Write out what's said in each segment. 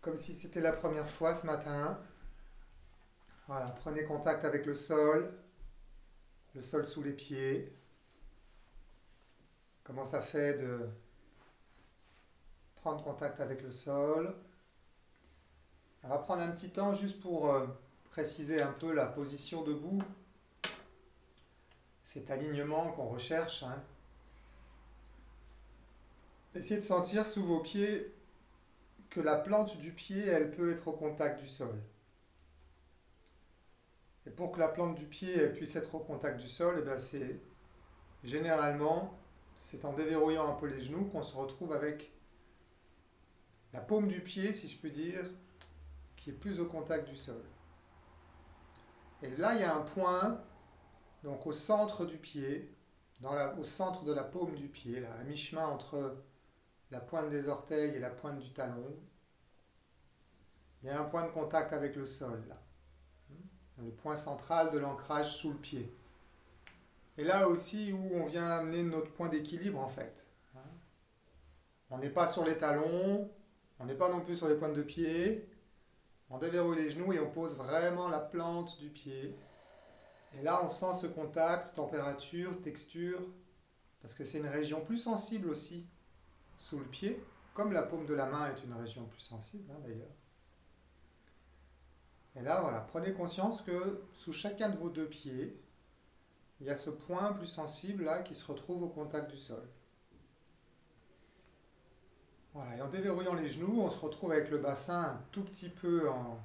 Comme si c'était la première fois ce matin. Voilà, prenez contact avec le sol sous les pieds. Comment ça fait de prendre contact avec le sol. On va prendre un petit temps juste pour préciser un peu la position debout. Cet alignement qu'on recherche. Hein. Essayez de sentir sous vos pieds que la plante du pied, elle peut être au contact du sol. Et pour que la plante du pied elle puisse être au contact du sol, eh bien généralement, c'est en déverrouillant un peu les genoux qu'on se retrouve avec la paume du pied, si je peux dire, qui est plus au contact du sol. Et là, il y a un point, donc au centre du pied, au centre de la paume du pied, là, à mi-chemin entre la pointe des orteils et la pointe du talon. Il y a un point de contact avec le sol, là. Le point central de l'ancrage sous le pied. Et là aussi où on vient amener notre point d'équilibre, en fait. On n'est pas sur les talons, on n'est pas non plus sur les pointes de pied. On déverrouille les genoux et on pose vraiment la plante du pied. Et là, on sent ce contact, température, texture, parce que c'est une région plus sensible aussi, sous le pied, comme la paume de la main est une région plus sensible, hein, d'ailleurs. Et là, voilà, prenez conscience que sous chacun de vos deux pieds, il y a ce point plus sensible là qui se retrouve au contact du sol. Voilà, et en déverrouillant les genoux, on se retrouve avec le bassin un tout petit peu en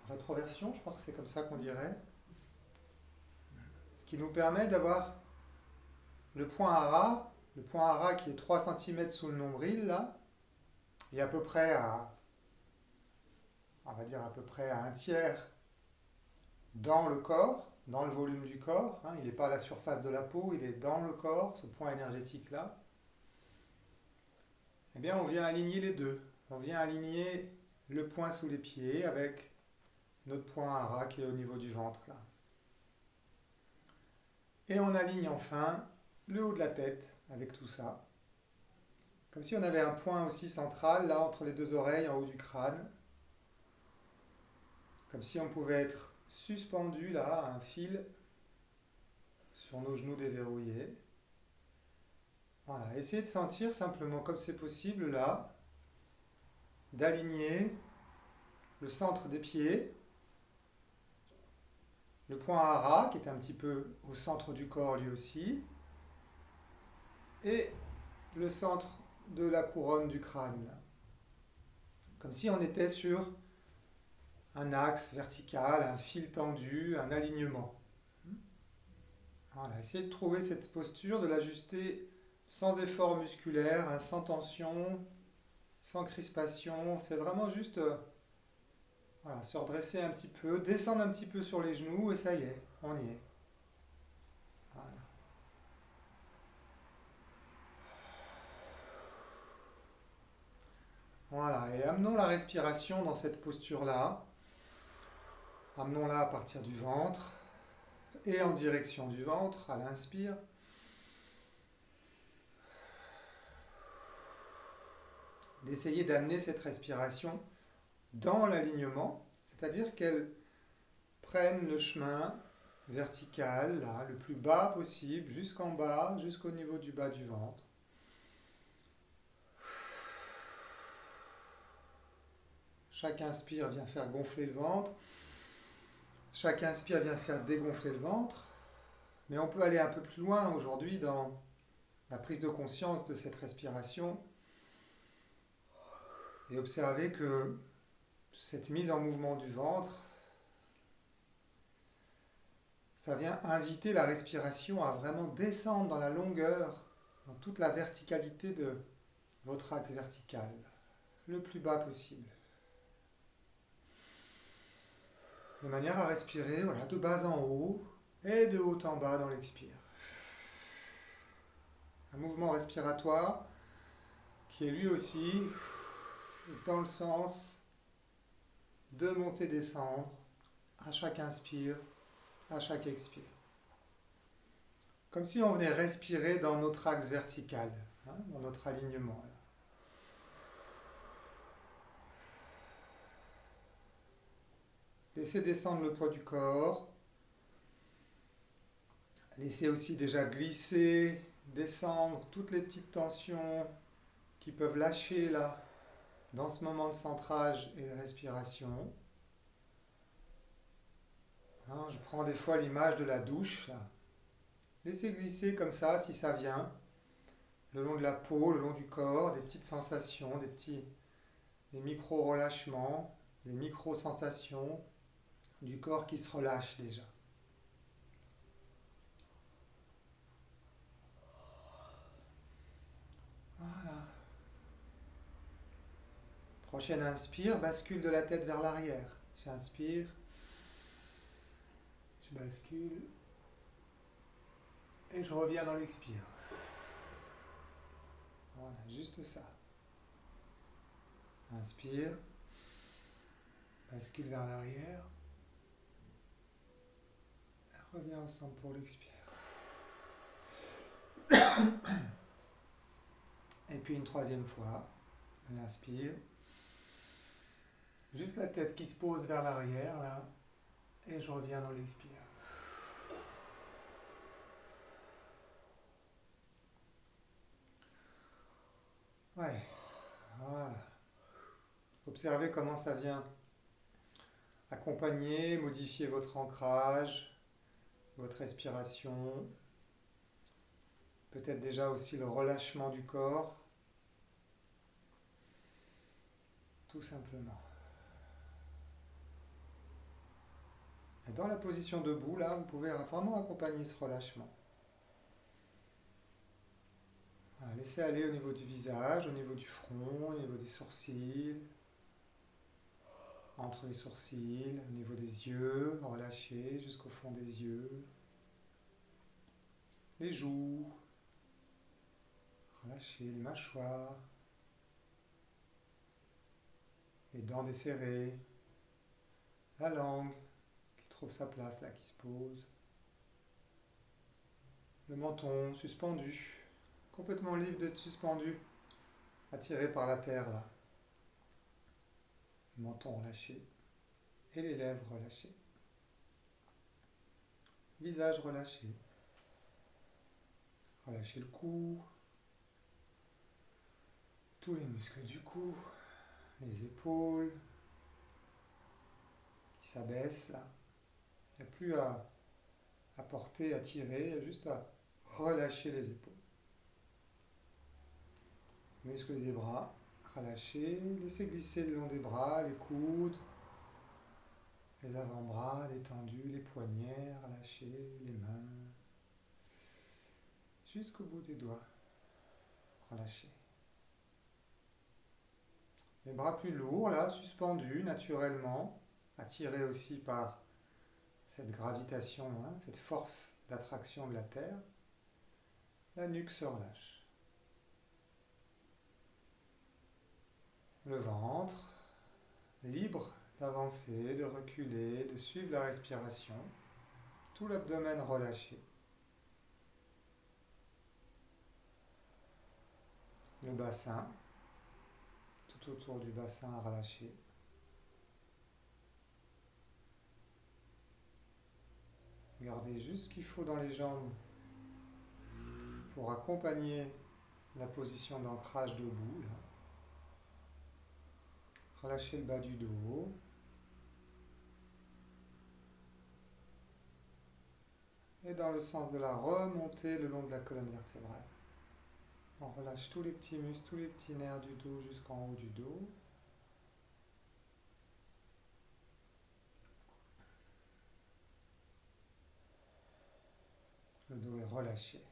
rétroversion, je pense que c'est comme ça qu'on dirait. Ce qui nous permet d'avoir le point hara qui est 3 cm sous le nombril là, et à peu près on va dire à peu près à un tiers dans le corps, dans le volume du corps. Hein, il n'est pas à la surface de la peau, il est dans le corps, ce point énergétique là. Eh bien, on vient aligner les deux. On vient aligner le point sous les pieds avec notre point hara qui est au niveau du ventre là. Et on aligne enfin le haut de la tête avec tout ça. Comme si on avait un point aussi central là entre les deux oreilles en haut du crâne. Comme si on pouvait être suspendu là à un fil sur nos genoux déverrouillés. Voilà, essayez de sentir simplement comme c'est possible là, d'aligner le centre des pieds, le point hara qui est un petit peu au centre du corps lui aussi, et le centre de la couronne du crâne. Là. Comme si on était sur un axe vertical, un fil tendu, un alignement. Voilà, essayez de trouver cette posture, de l'ajuster sans effort musculaire, hein, sans tension, sans crispation. C'est vraiment juste voilà, se redresser un petit peu, descendre un petit peu sur les genoux et ça y est, on y est. Voilà. Voilà, et amenons la respiration dans cette posture-là. Amenons-la à partir du ventre et en direction du ventre à l'inspire. D'essayer d'amener cette respiration dans l'alignement, c'est-à-dire qu'elle prenne le chemin vertical, là, le plus bas possible, jusqu'en bas, jusqu'au niveau du bas du ventre. Chaque inspire vient faire gonfler le ventre. Chaque inspire vient faire dégonfler le ventre. Mais on peut aller un peu plus loin aujourd'hui dans la prise de conscience de cette respiration et observer que cette mise en mouvement du ventre, ça vient inviter la respiration à vraiment descendre dans la longueur, dans toute la verticalité de votre axe vertical, le plus bas possible. De manière à respirer voilà, de bas en haut et de haut en bas dans l'expire. Un mouvement respiratoire qui est lui aussi dans le sens de monter-descendre à chaque inspire, à chaque expire. Comme si on venait respirer dans notre axe vertical, hein, dans notre alignement. Là. Laissez descendre le poids du corps. Laissez aussi déjà glisser, descendre toutes les petites tensions qui peuvent lâcher là, dans ce moment de centrage et de respiration. Hein, je prends des fois l'image de la douche. Là. Laissez glisser comme ça, si ça vient, le long de la peau, le long du corps, des petites sensations, des micro-relâchements, des micro-sensations du corps qui se relâche déjà. Voilà. Prochaine inspire, bascule de la tête vers l'arrière. J'inspire, je bascule et je reviens dans l'expire. Voilà, juste ça. Inspire, bascule vers l'arrière. Reviens ensemble pour l'expire. Et puis une troisième fois, l'inspire. Juste la tête qui se pose vers l'arrière, là. Et je reviens dans l'expire. Ouais, voilà. Observez comment ça vient accompagner, modifier votre ancrage, votre respiration. Peut-être déjà aussi le relâchement du corps. Tout simplement. Et dans la position debout, là, vous pouvez vraiment accompagner ce relâchement. Voilà, laissez aller au niveau du visage, au niveau du front, au niveau des sourcils, entre les sourcils, au niveau des yeux, relâchez jusqu'au fond des yeux, les joues, relâchez les mâchoires, les dents desserrées, la langue qui trouve sa place là, qui se pose, le menton suspendu, complètement libre d'être suspendu, attiré par la terre là. Le menton relâché et les lèvres relâchées. Visage relâché. Relâchez le cou, tous les muscles du cou, les épaules qui s'abaissent là. Il n'y a plus à porter, à tirer, il y a juste à relâcher les épaules. Muscles des bras, relâchez, laissez glisser le long des bras, les coudes, les avant-bras détendus, les poignets, relâchez, les mains, jusqu'au bout des doigts, relâchez. Les bras plus lourds, là, suspendus naturellement, attirés aussi par cette gravitation, hein, cette force d'attraction de la Terre. La nuque se relâche. Le ventre, libre d'avancer, de reculer, de suivre la respiration. Tout l'abdomen relâché. Le bassin, tout autour du bassin relâché. Gardez juste ce qu'il faut dans les jambes pour accompagner la position d'ancrage debout. Là. Relâchez le bas du dos. Et dans le sens de la remontée le long de la colonne vertébrale. On relâche tous les petits muscles, tous les petits nerfs du dos jusqu'en haut du dos. Le dos est relâché.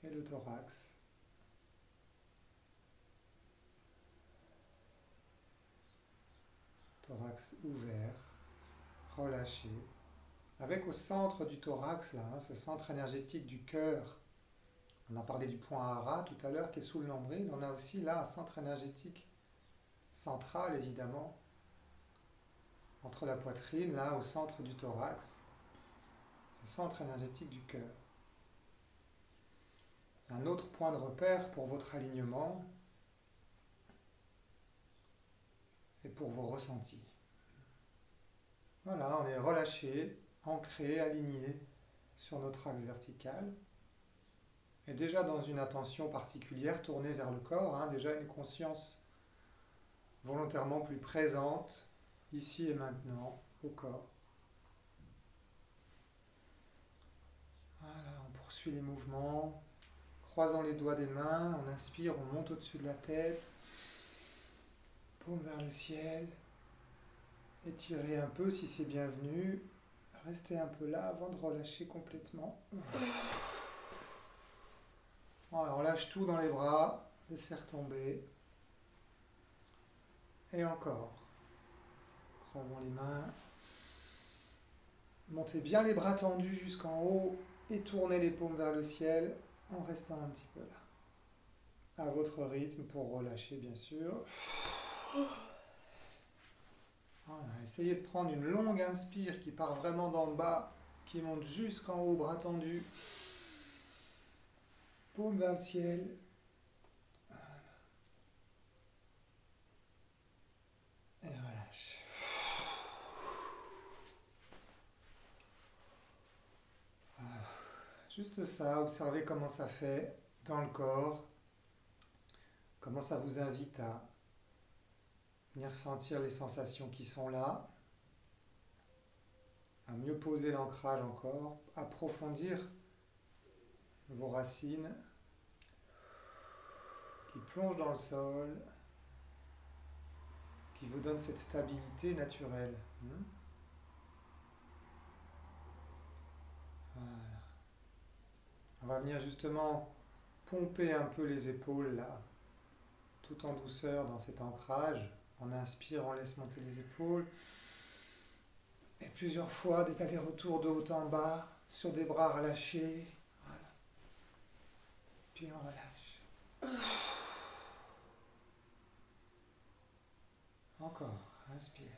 Et le thorax. Thorax ouvert, relâché. Avec au centre du thorax, là, hein, ce centre énergétique du cœur. On a parlé du point hara tout à l'heure qui est sous le nombril. On a aussi là un centre énergétique central, évidemment, entre la poitrine, là, au centre du thorax. Ce centre énergétique du cœur. un autre point de repère pour votre alignement et pour vos ressentis. Voilà, on est relâché, ancré, aligné sur notre axe vertical. Et déjà dans une attention particulière tournée vers le corps, hein, déjà une conscience volontairement plus présente, ici et maintenant, au corps. Voilà, on poursuit les mouvements, croisant les doigts des mains, on inspire, on monte au-dessus de la tête, paume vers le ciel, étirez un peu si c'est bienvenu, restez un peu là avant de relâcher complètement. Voilà, on lâche tout dans les bras, laissez retomber. Et encore. Croisons les mains. Montez bien les bras tendus jusqu'en haut et tournez les paumes vers le ciel en restant un petit peu là. À votre rythme pour relâcher bien sûr. Voilà, essayez de prendre une longue inspire qui part vraiment d'en bas, qui monte jusqu'en haut, bras tendus. Paume vers le ciel. Et relâche. Voilà. Juste ça, observez comment ça fait dans le corps, comment ça vous invite à venir sentir les sensations qui sont là, à mieux poser l'ancrage encore, approfondir vos racines qui plongent dans le sol, qui vous donnent cette stabilité naturelle. Voilà. On va venir justement pomper un peu les épaules là, tout en douceur dans cet ancrage. On inspire, on laisse monter les épaules. Et plusieurs fois, des allers-retours de haut en bas, sur des bras relâchés. Voilà. Puis on relâche. Encore, inspire.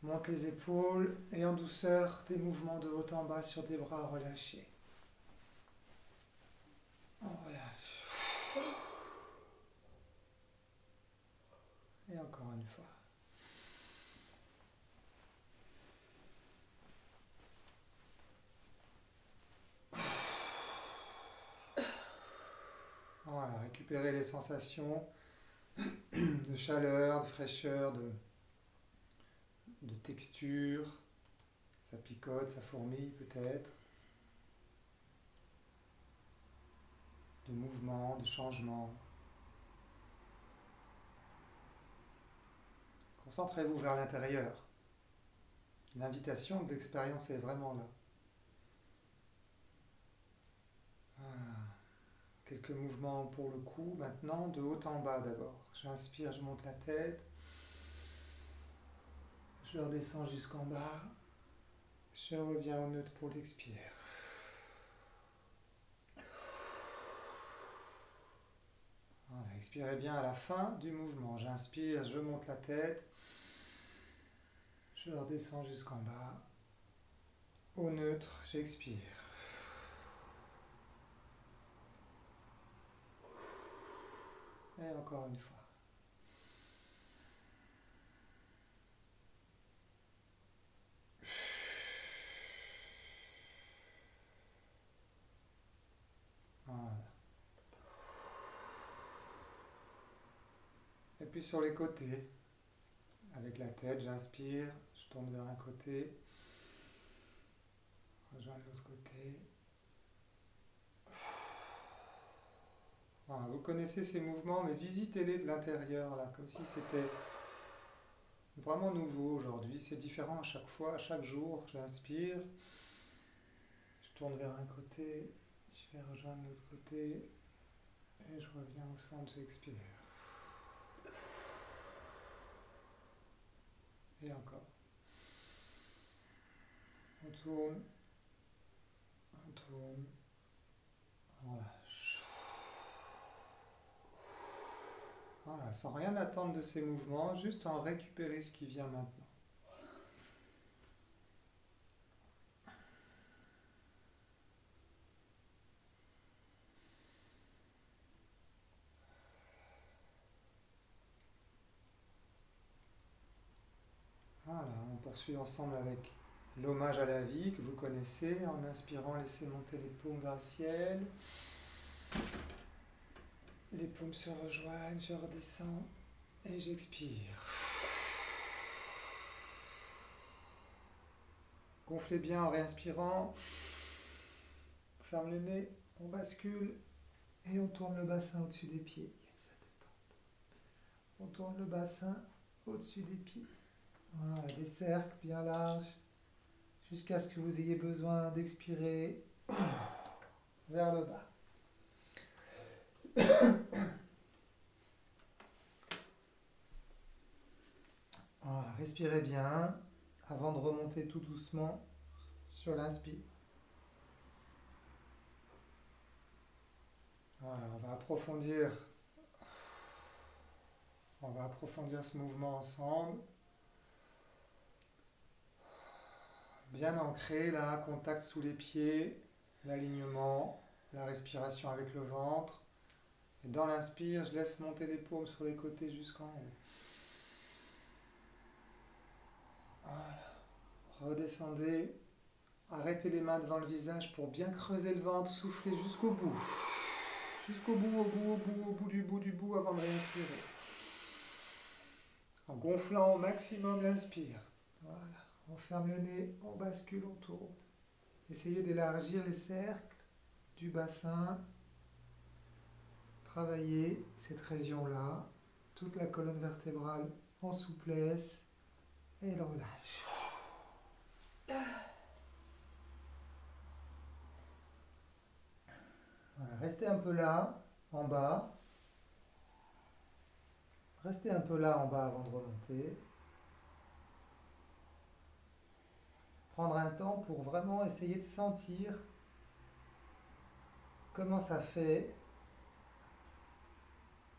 Monte les épaules et en douceur, des mouvements de haut en bas sur des bras relâchés. On relâche. Et encore une fois. Voilà, récupérez les sensations de chaleur, de fraîcheur, de texture. Ça picote, ça fourmille peut-être. De mouvement, de changement. Concentrez-vous vers l'intérieur. L'invitation de l'expérience est vraiment là. Voilà. Quelques mouvements pour le cou. Maintenant, de haut en bas d'abord. J'inspire, je monte la tête. Je redescends jusqu'en bas. Je reviens au neutre pour l'expire. Voilà, expirez bien à la fin du mouvement. J'inspire, je monte la tête. Je redescends jusqu'en bas. Au neutre, j'expire. Et encore une fois. Voilà. Et puis sur les côtés, avec la tête, j'inspire, je tourne vers un côté, rejoins l'autre côté. Voilà, vous connaissez ces mouvements, mais visitez-les de l'intérieur, là, comme si c'était vraiment nouveau aujourd'hui. C'est différent à chaque fois, à chaque jour. J'inspire, je tourne vers un côté, je vais rejoindre l'autre côté, et je reviens au centre, j'expire. Et encore. On tourne, on lâche. Voilà, sans rien attendre de ces mouvements, juste en récupérer ce qui vient maintenant. poursuit ensemble avec l'hommage à la vie que vous connaissez. En inspirant, laissez monter les paumes vers le ciel. Les paumes se rejoignent, je redescends et j'expire. Gonflez bien en réinspirant. On ferme le nez, on bascule et on tourne le bassin au-dessus des pieds. On tourne le bassin au-dessus des pieds. Voilà, des cercles bien larges jusqu'à ce que vous ayez besoin d'expirer vers le bas. Voilà, respirez bien avant de remonter tout doucement sur l'inspire. Voilà, on va approfondir ce mouvement ensemble. Bien ancré là, contact sous les pieds, l'alignement, la respiration avec le ventre. Et dans l'inspire, je laisse monter les paumes sur les côtés jusqu'en haut. Voilà. Redescendez. Arrêtez les mains devant le visage pour bien creuser le ventre. Soufflez jusqu'au bout. Jusqu'au bout, au bout du bout avant de réinspirer. En gonflant au maximum l'inspire. Voilà. On ferme le nez, on bascule, on tourne. Essayez d'élargir les cercles du bassin. Travaillez cette région-là. Toute la colonne vertébrale en souplesse. Et le relâche. Voilà, restez un peu là, en bas. Restez un peu là en bas avant de remonter. Prendre un temps pour vraiment essayer de sentir comment ça fait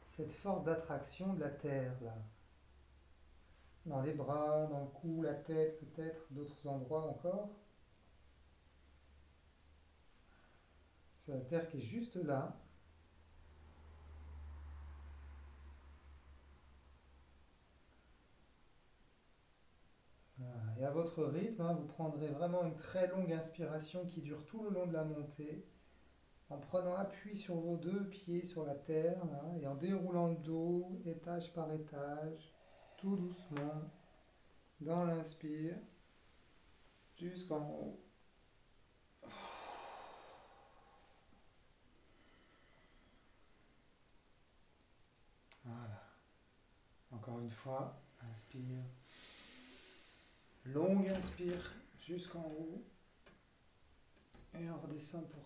cette force d'attraction de la terre là. Dans les bras, dans le cou, la tête, peut-être, d'autres endroits encore. C'est la terre qui est juste là. Voilà. Et à votre rythme, vous prendrez vraiment une très longue inspiration qui dure tout le long de la montée, en prenant appui sur vos deux pieds sur la terre, là, et en déroulant le dos, étage par étage, tout doucement, dans l'inspire, jusqu'en haut. Voilà. Encore une fois, inspire. Longue inspire jusqu'en haut. Et on redescend pour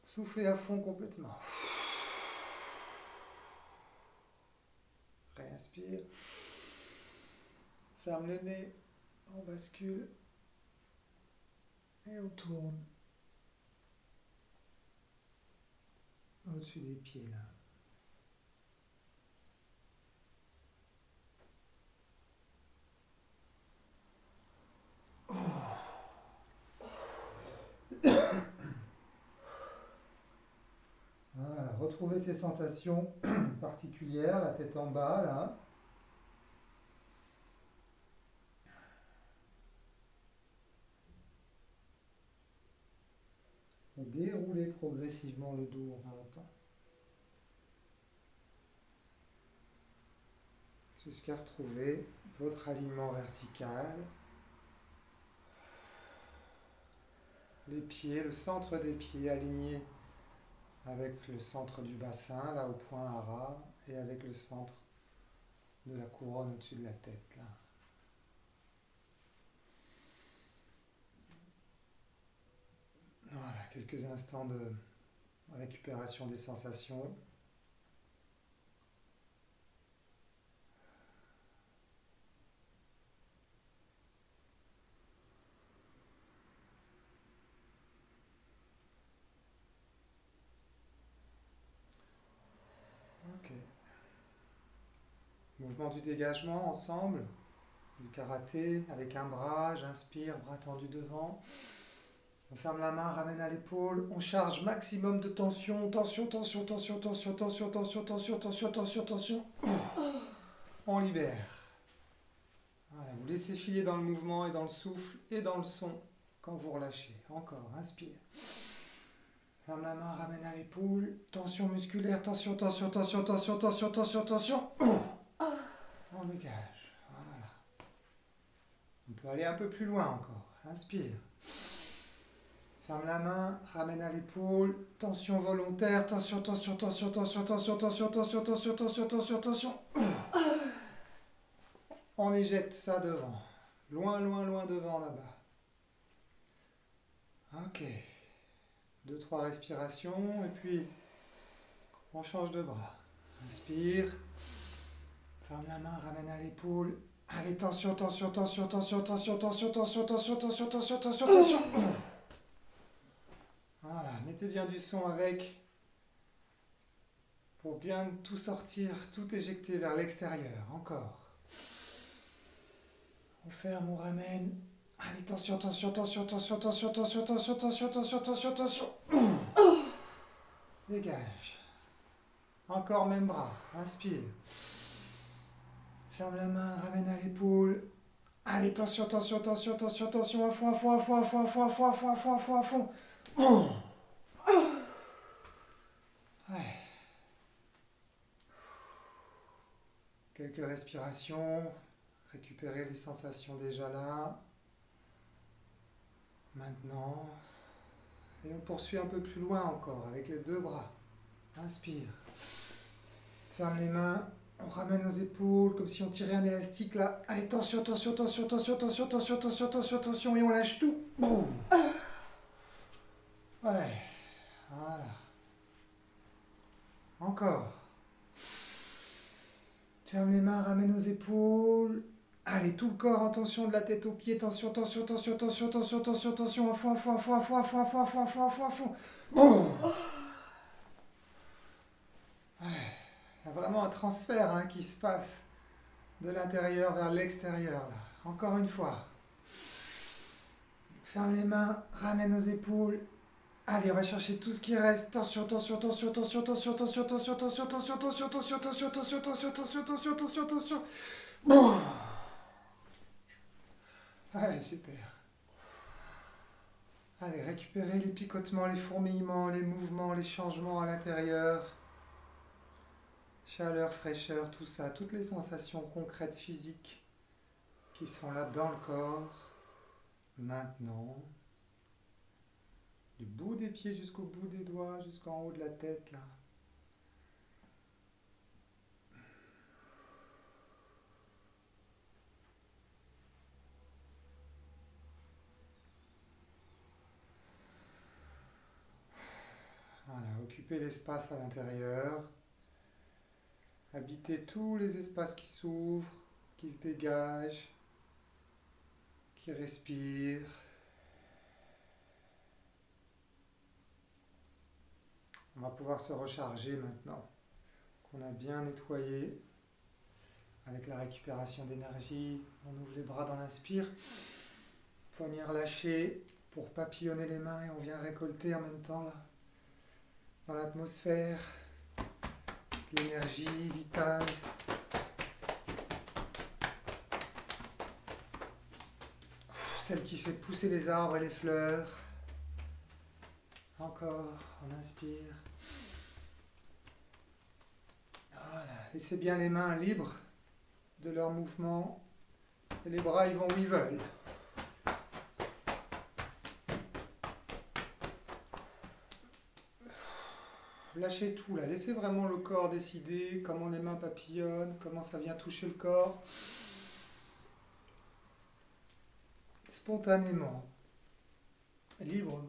souffler à fond complètement. Réinspire. Ferme le nez. On bascule. Et on tourne. Au-dessus des pieds là. Voilà, retrouvez ces sensations particulières, la tête en bas là. Et déroulez progressivement le dos en montant. Jusqu'à retrouver votre alignement vertical. Les pieds, le centre des pieds alignés avec le centre du bassin, là au point hara, et avec le centre de la couronne au-dessus de la tête, là. Voilà, quelques instants de récupération des sensations. Ok. Mouvement du dégagement ensemble, du karaté avec un bras, j'inspire, bras tendu devant. On ferme la main, ramène à l'épaule, on charge maximum de tension, tension, tension, tension, tension, tension, tension, tension, tension, tension, tension. On libère. Voilà, Vous laissez filer dans le mouvement et dans le souffle et dans le son quand vous relâchez. Encore, inspire. Ferme la main, ramène à l'épaule. Tension musculaire, tension, tension, tension, tension, tension, tension, tension. On dégage. Voilà. On peut aller un peu plus loin encore. Inspire. Ferme la main, ramène à l'épaule. Tension volontaire, tension, tension, tension, tension, tension, tension, tension, tension, tension, tension, tension. On éjecte ça devant. Loin, loin, loin devant là-bas. Ok. 2-3 respirations et puis on change de bras. Inspire. Ferme la main, ramène à l'épaule. Allez, tension, tension, tension, tension, tension, tension, tension, tension, tension, tension, tension, tension. Voilà, mettez bien du son avec pour bien tout sortir, tout éjecter vers l'extérieur. Encore. On ferme, on ramène. Allez, tension, tension, tension, tension, tension, tension, tension, tension, tension, tension, tension. Dégage. Encore même bras. Inspire. Ferme la main, ramène à l'épaule. Allez, tension, tension, tension, tension, tension, à fond, à fond, à fond, à fond, à fond, à fond, à fond, à fond, à fond, à fond. Ouais. Quelques respirations. Récupérez les sensations déjà là. Maintenant. Et on poursuit un peu plus loin encore avec les 2 bras. Inspire. Ferme les mains. On ramène aux épaules comme si on tirait un élastique là. Allez, tension, tension, tension, tension, tension, tension, tension, tension, tension. Et on lâche tout. Boum. Ouais. Voilà. Encore. Ferme les mains, ramène aux épaules. Allez, tout le corps en tension de la tête aux pieds. Tension, tension, tension, tension, tension, tension, tension. À fond, à fond, à fond, à fond, à fond, à fond, à fond, à fond, à fond, à fond. Boum. Ouais. Il y a vraiment un transfert qui se passe de l'intérieur vers l'extérieur. Encore une fois. Ferme les mains, ramène aux épaules. Allez, on va chercher tout ce qui reste. Tension, tension, tension, tension, tension, tension, tension, tension, tension, tension, tension, tension, tension, tension, tension, tension, tension, tension. Bon. Allez, super. Allez, récupérez les picotements, les fourmillements, les mouvements, les changements à l'intérieur. Chaleur, fraîcheur, tout ça, toutes les sensations concrètes physiques qui sont là dans le corps. Maintenant, du bout des pieds jusqu'au bout des doigts, jusqu'en haut de la tête, là. Voilà, occupez l'espace à l'intérieur. Habitez tous les espaces qui s'ouvrent, qui se dégagent, qui respirent. On va pouvoir se recharger maintenant qu'on a bien nettoyé avec la récupération d'énergie. On ouvre les bras dans l'inspire, poignets relâchés pour papillonner les mains et on vient récolter en même temps là, dans l'atmosphère l'énergie vitale. Celle qui fait pousser les arbres et les fleurs. Encore, on inspire. Voilà. Laissez bien les mains libres de leur mouvement. Et les bras, ils vont où ils veulent. Lâchez tout là. Laissez vraiment le corps décider comment les mains papillonnent, comment ça vient toucher le corps. Spontanément. Librement.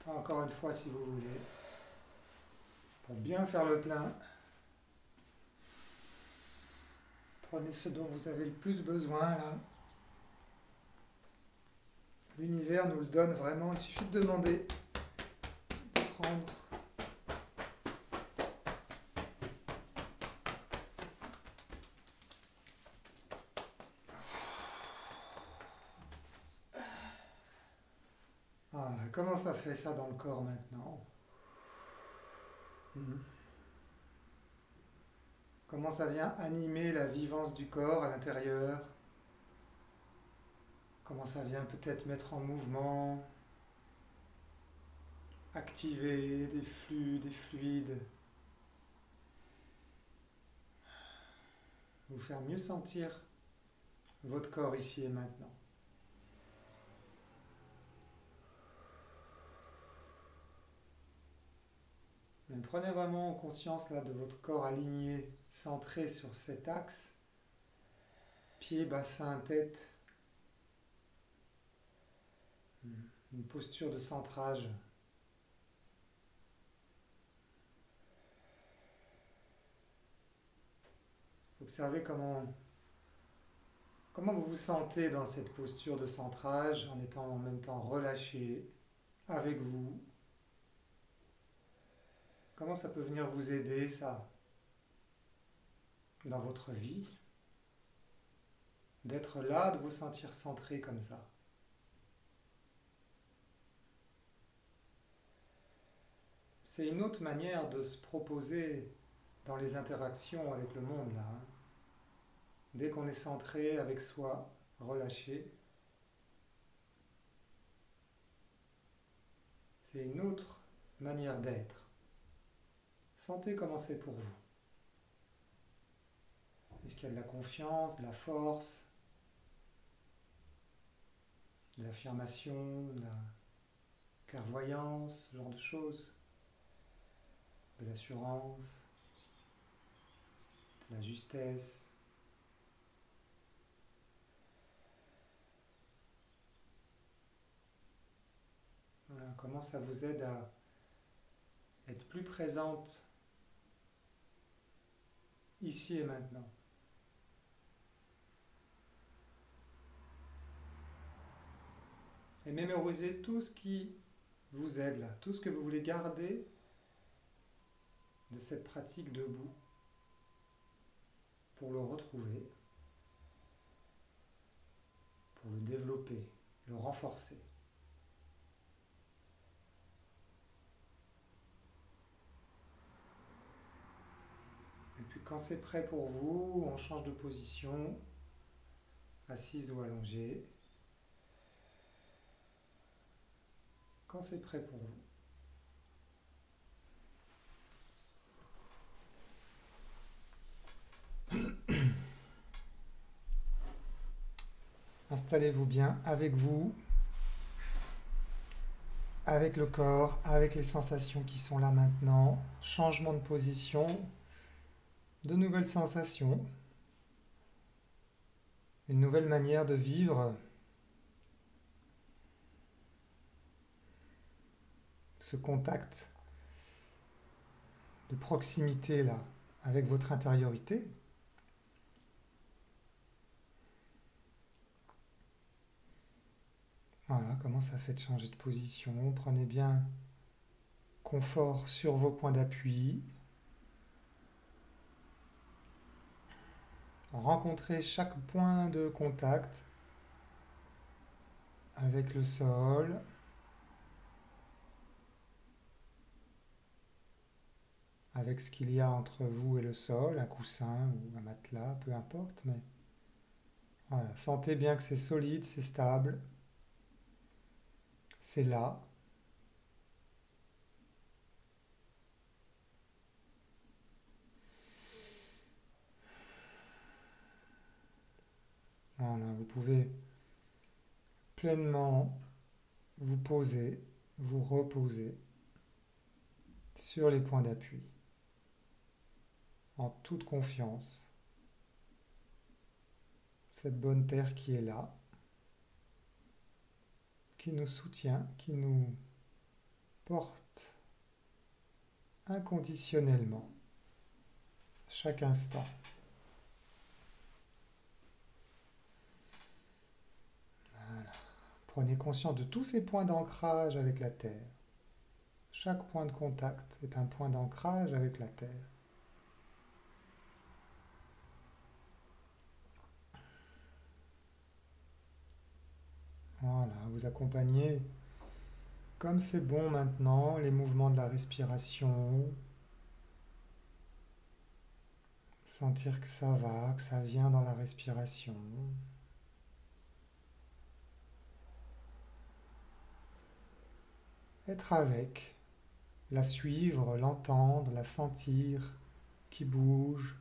Encore une fois si vous voulez. Pour bien faire le plein. Prenez ce dont vous avez le plus besoin là. L'univers nous le donne vraiment, il suffit de demander, de prendre. comment ça fait ça dans le corps maintenant? Mhm. Comment ça vient animer la vivance du corps à l'intérieur? Comment ça vient peut-être mettre en mouvement, activer des flux, des fluides, vous faire mieux sentir votre corps ici et maintenant. Mais prenez vraiment conscience là de votre corps aligné, centré sur cet axe, pied, bassin, tête, une posture de centrage. Observez comment vous vous sentez dans cette posture de centrage en étant en même temps relâché avec vous. Comment ça peut venir vous aider, ça, dans votre vie, d'être là, de vous sentir centré comme ça. C'est une autre manière de se proposer dans les interactions avec le monde, là. Dès qu'on est centré avec soi, relâché, c'est une autre manière d'être. Sentez comment c'est pour vous. Est-ce qu'il y a de la confiance, de la force, de l'affirmation, de la clairvoyance, ce genre de choses, de l'assurance, de la justesse? Voilà, comment ça vous aide à être plus présente ici et maintenant. Et mémorisez tout ce qui vous aide là, tout ce que vous voulez garder de cette pratique debout pour le retrouver, pour le développer, le renforcer. Et puis quand c'est prêt pour vous, on change de position, assise ou allongée. Quand c'est prêt pour vous. Installez-vous bien avec vous, avec le corps, avec les sensations qui sont là maintenant. Changement de position, de nouvelles sensations, une nouvelle manière de vivre ce contact de proximité là avec votre intériorité. Voilà, comment ça fait de changer de position. Prenez bien confort sur vos points d'appui. Rencontrez chaque point de contact avec le sol. Avec ce qu'il y a entre vous et le sol, un coussin ou un matelas, peu importe, mais voilà, sentez bien que c'est solide, c'est stable, c'est là. Voilà, vous pouvez pleinement vous poser, vous reposer sur les points d'appui, en toute confiance. Cette bonne terre qui est là, qui nous soutient, qui nous porte inconditionnellement, chaque instant. Voilà. Prenez conscience de tous ces points d'ancrage avec la terre. Chaque point de contact est un point d'ancrage avec la terre. Voilà, vous accompagnez Comme c'est bon maintenant, les mouvements de la respiration, sentir que ça vient dans la respiration. Être avec, la suivre, l'entendre, la sentir, qui bouge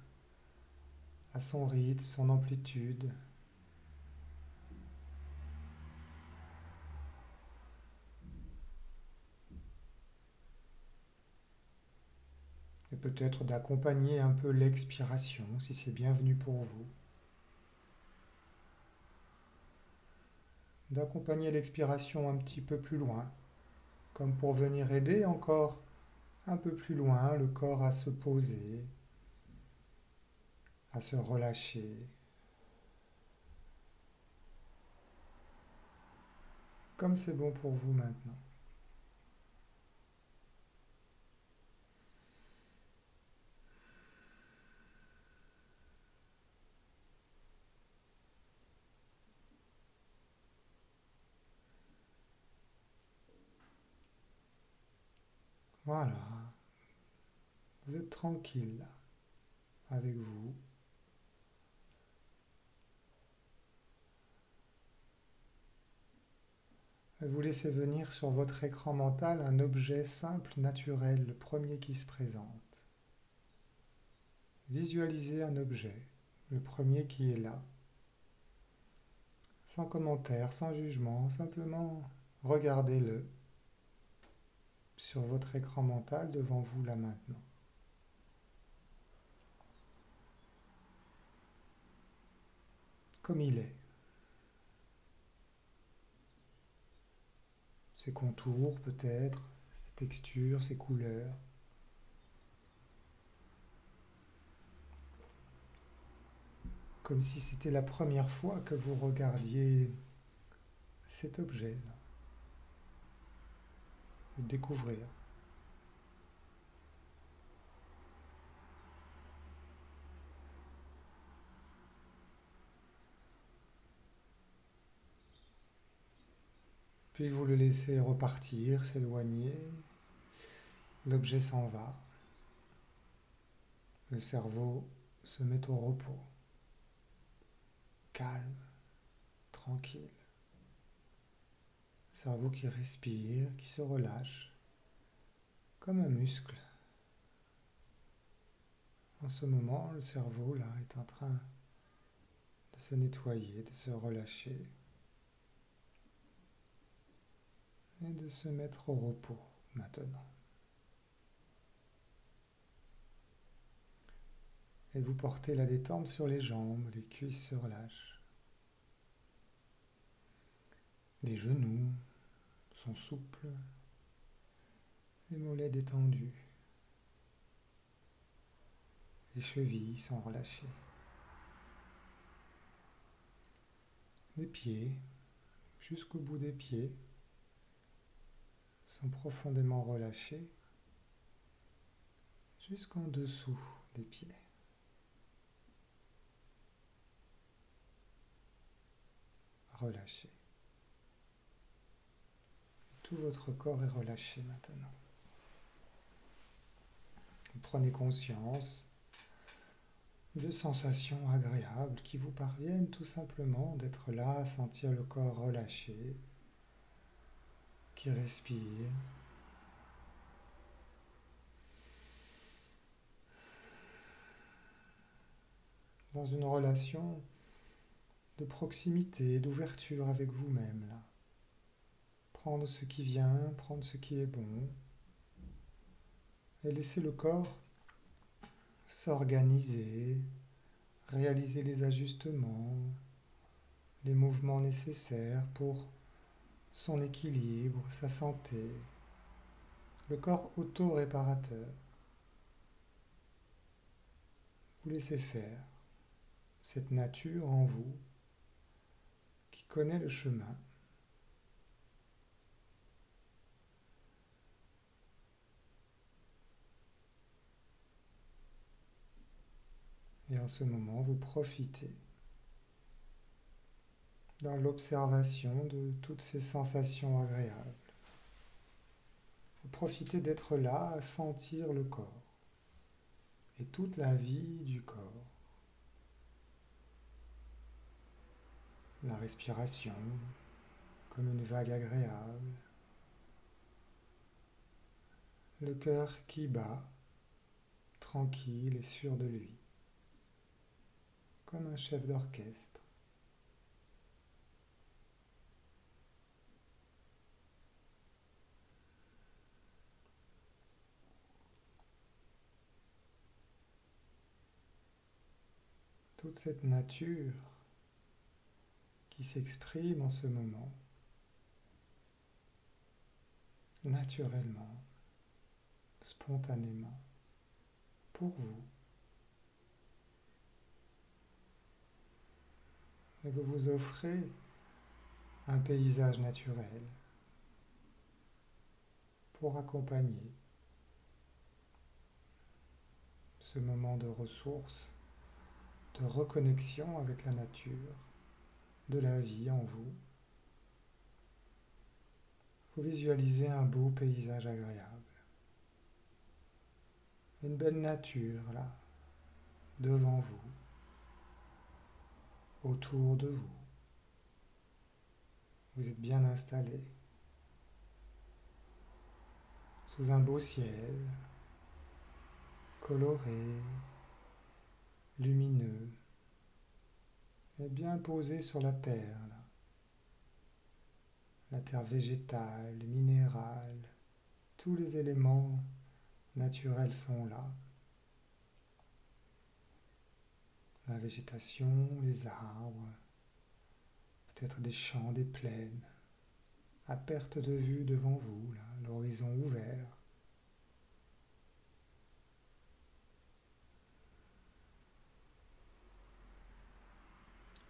à son rythme, son amplitude. Et peut-être d'accompagner un peu l'expiration si c'est bienvenu pour vous. D'accompagner l'expiration un petit peu plus loin, comme pour venir aider encore un peu plus loin le corps à se poser, à se relâcher. Comme c'est bon pour vous maintenant. Voilà, vous êtes tranquille là, avec vous. Et vous laissez venir sur votre écran mental un objet simple, naturel, le premier qui se présente. Visualisez un objet, le premier qui est là, sans commentaire, sans jugement, simplement regardez-le sur votre écran mental devant vous là maintenant. Comme il est. Ses contours peut-être, ses textures, ses couleurs. Comme si c'était la première fois que vous regardiez cet objet-là. Le découvrir. Puis vous le laissez repartir, s'éloigner. L'objet s'en va. Le cerveau se met au repos. Calme, tranquille. Cerveau qui respire, qui se relâche, comme un muscle. En ce moment, le cerveau là est en train de se nettoyer, de se relâcher et de se mettre au repos maintenant. Et vous portez la détente sur les jambes, les cuisses se relâchent. Les genoux sont souples, les mollets détendus. Les chevilles sont relâchées. Les pieds, jusqu'au bout des pieds, sont profondément relâchés, jusqu'en dessous des pieds. Relâché. Tout votre corps est relâché maintenant. Vous prenez conscience de sensations agréables qui vous parviennent tout simplement d'être là, sentir le corps relâché, qui respire. Dans une relation de proximité, d'ouverture avec vous-même là. Prendre ce qui vient, prendre ce qui est bon, et laisser le corps s'organiser, réaliser les ajustements, les mouvements nécessaires pour son équilibre, sa santé. Le corps auto-réparateur. Vous laissez faire cette nature en vous qui connaît le chemin. Et en ce moment, vous profitez dans l'observation de toutes ces sensations agréables. Vous profitez d'être là, à sentir le corps et toute la vie du corps. La respiration comme une vague agréable. Le cœur qui bat, tranquille et sûr de lui, comme un chef d'orchestre. Toute cette nature qui s'exprime en ce moment, naturellement, spontanément, pour vous. Et vous vous offrez un paysage naturel pour accompagner ce moment de ressources, de reconnexion avec la nature, de la vie en vous. Vous visualisez un beau paysage agréable, une belle nature là, devant vous, autour de vous. Vous êtes bien installé sous un beau ciel, coloré, lumineux, et bien posé sur la terre, là. La terre végétale, minérale, tous les éléments naturels sont là. La végétation, les arbres, peut-être des champs, des plaines, à perte de vue devant vous, là, l'horizon ouvert.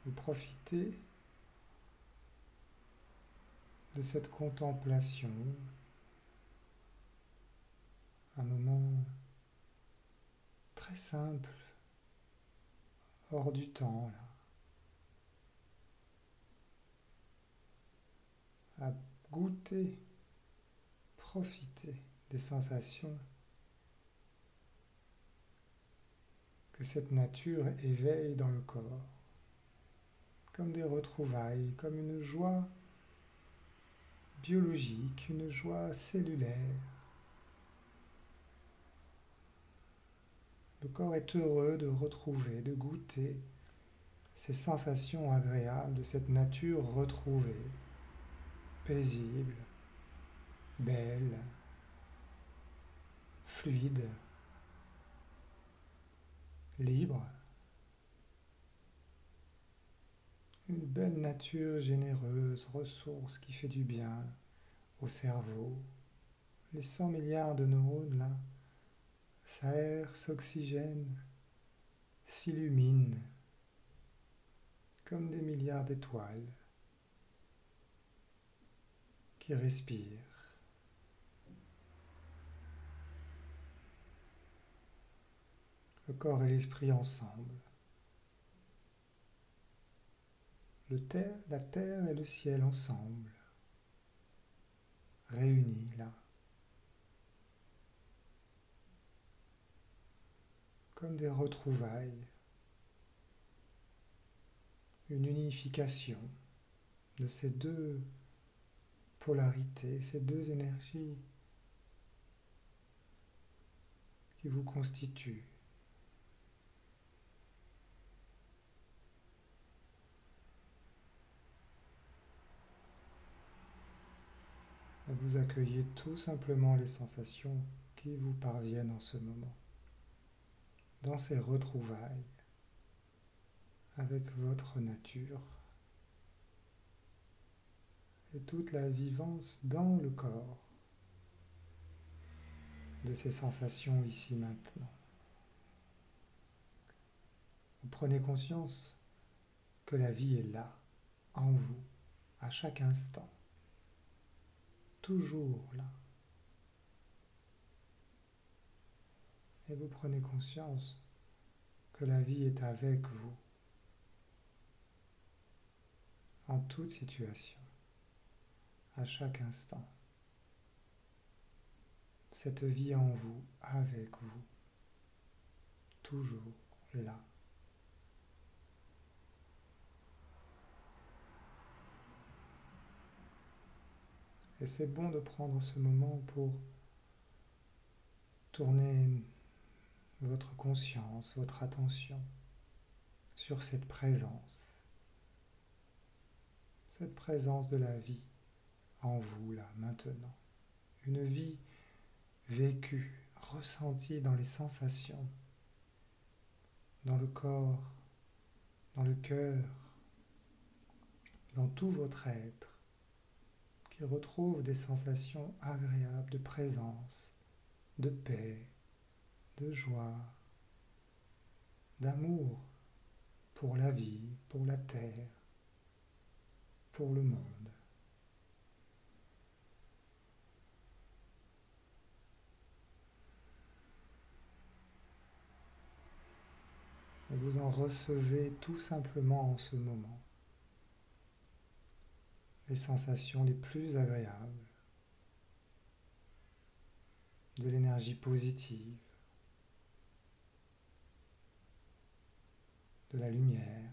Vous profitez de cette contemplation, un moment très simple, hors du temps, là, à goûter, profiter des sensations que cette nature éveille dans le corps, comme des retrouvailles, comme une joie biologique, une joie cellulaire. Le corps est heureux de retrouver, de goûter ces sensations agréables de cette nature retrouvée, paisible, belle, fluide, libre. Une belle nature généreuse, ressource qui fait du bien au cerveau. Les 100 milliards de neurones là s'aèrent, s'oxygènent, s'illuminent comme des milliards d'étoiles qui respirent. Le corps et l'esprit ensemble. La terre et le ciel ensemble, réunis là, comme des retrouvailles, une unification de ces deux polarités, ces deux énergies qui vous constituent. Et vous accueillez tout simplement les sensations qui vous parviennent en ce moment, dans ces retrouvailles avec votre nature et toute la vivance dans le corps de ces sensations ici maintenant. Vous prenez conscience que la vie est là, en vous, à chaque instant, toujours là. Et vous prenez conscience que la vie est avec vous, en toute situation, à chaque instant. cette vie en vous, avec vous, toujours là. Et c'est bon de prendre ce moment pour tourner votre conscience, votre attention sur cette présence de la vie en vous, là, maintenant. Une vie vécue, ressentie dans les sensations, dans le corps, dans le cœur, dans tout votre être, qui retrouve des sensations agréables de présence, de paix, de joie, d'amour pour la vie, pour la terre, pour le monde. Et vous en recevez tout simplement en ce moment les sensations les plus agréables, de l'énergie positive, de la lumière.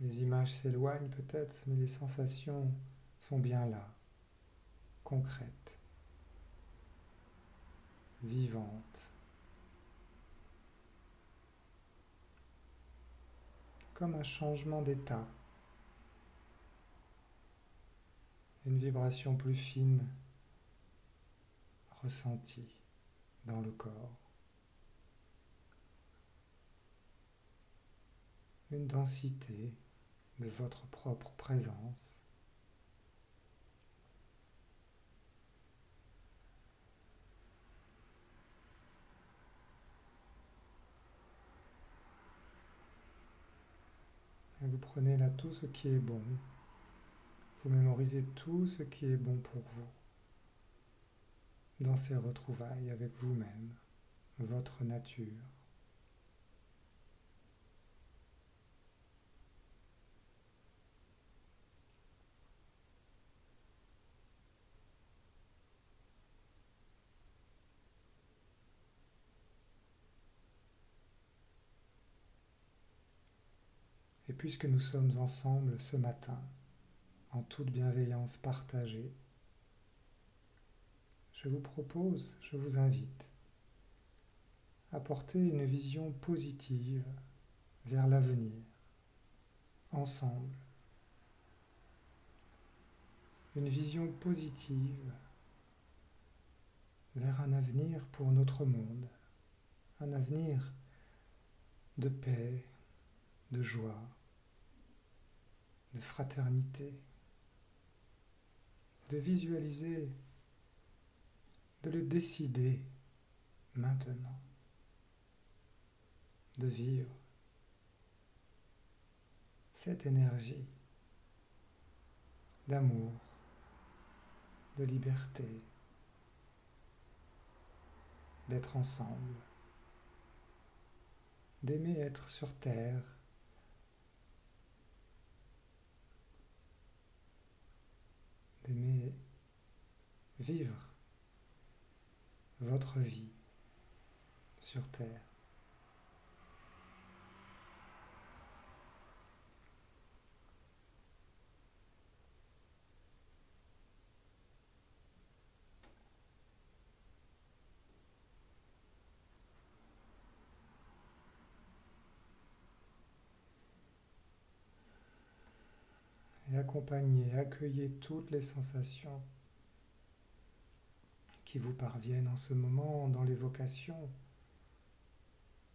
Les images s'éloignent peut-être, mais les sensations sont bien là, concrètes, vivantes, comme un changement d'état, une vibration plus fine ressentie dans le corps, une densité de votre propre présence. Et vous prenez là tout ce qui est bon, vous mémorisez tout ce qui est bon pour vous dans ces retrouvailles avec vous-même, votre nature. Et puisque nous sommes ensemble ce matin, en toute bienveillance partagée, je vous propose, je vous invite à porter une vision positive vers l'avenir, ensemble. Une vision positive vers un avenir pour notre monde, un avenir de paix, de joie, de fraternité, de visualiser, de le décider maintenant, de vivre cette énergie d'amour, de liberté, d'être ensemble, d'aimer être sur terre, d'aimer vivre votre vie sur terre. Et accompagnez, accueillez toutes les sensations qui vous parviennent en ce moment dans l'évocation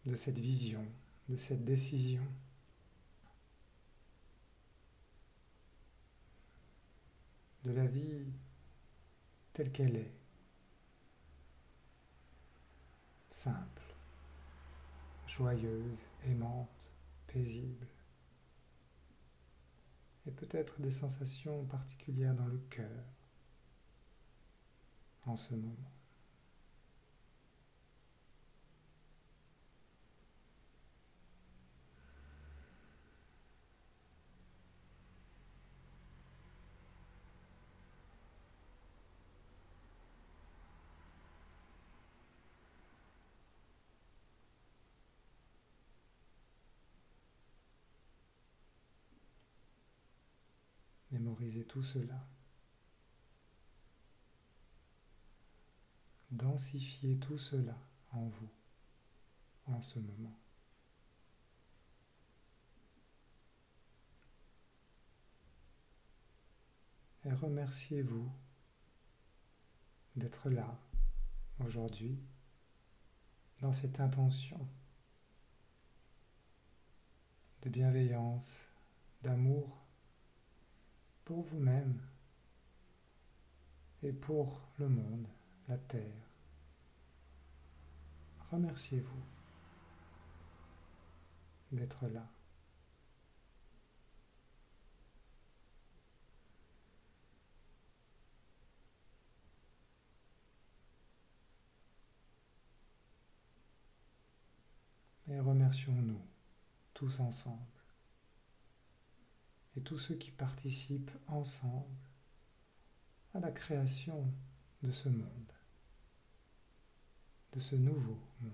de cette vision, de cette décision. De la vie telle qu'elle est, simple, joyeuse, aimante, paisible. et peut-être des sensations particulières dans le cœur en ce moment. Mémorisez tout cela. Densifiez tout cela en vous, en ce moment. Et remerciez-vous d'être là, aujourd'hui, dans cette intention de bienveillance, d'amour pour vous-même et pour le monde, la terre. Remerciez-vous d'être là. Et remercions-nous tous ensemble et tous ceux qui participent ensemble à la création de ce monde, de ce nouveau monde.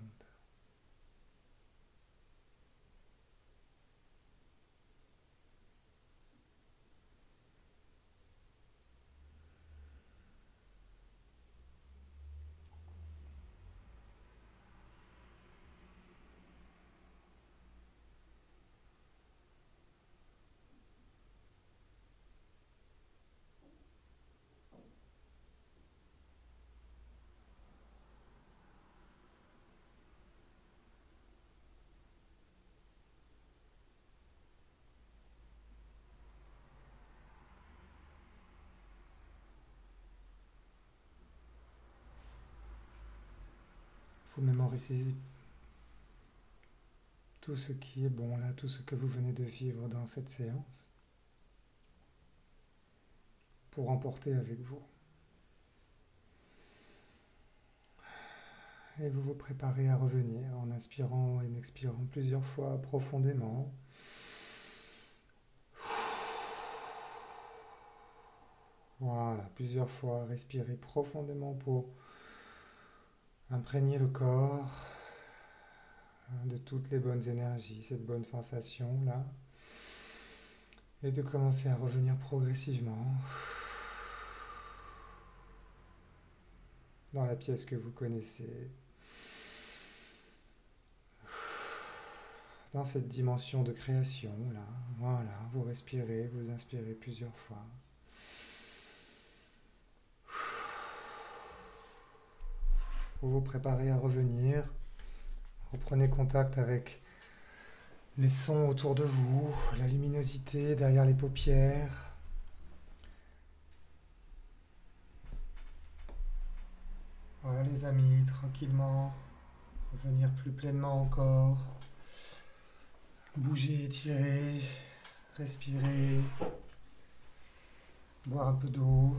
Vous mémorisez tout ce qui est bon là, tout ce que vous venez de vivre dans cette séance, pour emporter avec vous. Et vous vous préparez à revenir en inspirant et en expirant plusieurs fois profondément. Voilà, plusieurs fois, respirez profondément pour imprégner le corps de toutes les bonnes énergies, cette bonne sensation là, et de commencer à revenir progressivement dans la pièce que vous connaissez, dans cette dimension de création là. Voilà, vous respirez, vous inspirez plusieurs fois. Vous vous préparez à revenir. Reprenez contact avec les sons autour de vous, la luminosité derrière les paupières. Voilà les amis, tranquillement, revenir plus pleinement encore. Bouger, étirer, respirer, boire un peu d'eau.